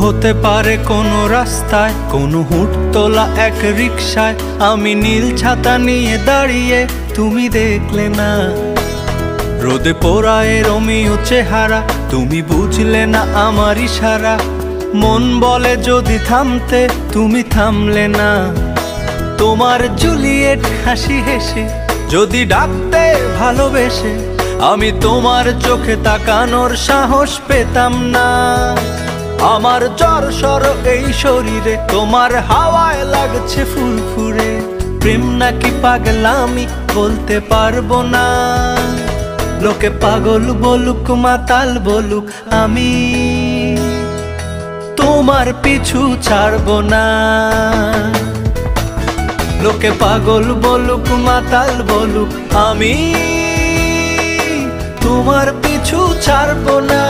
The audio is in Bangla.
হতে পারে কোনো রাস্তায়, কোনো হুটতোলা এক রিকশায় আমি নীল ছাতা নিয়ে দাঁড়িয়ে, তুমি দেখলে না। রোদে পোড়ায় রোমিও চেহারা, তুমি বুঝলে না আমার ইশারা। মন বলে যদি থামতে, তুমি থামলে না। তোমার জুলিয়েট হাসি হেসে যদি ডাকতে ভালোবেসে, আমি তোমার চোখে তাকানোর সাহস পেতাম না। আমার জ্বর সর এই শরীরে, তোমার হাওয়ায় লাগছে ফুরফুরে। প্রেম নাকি পাগলামি বলতে পারবো না। লোকে পাগল বলুক মাতাল বলুক, আমি তোমার পিছু ছাড়বো না। লোকে পাগল বলুক মাতাল বলুক, আমি তোমার পিছু ছাড়বো না।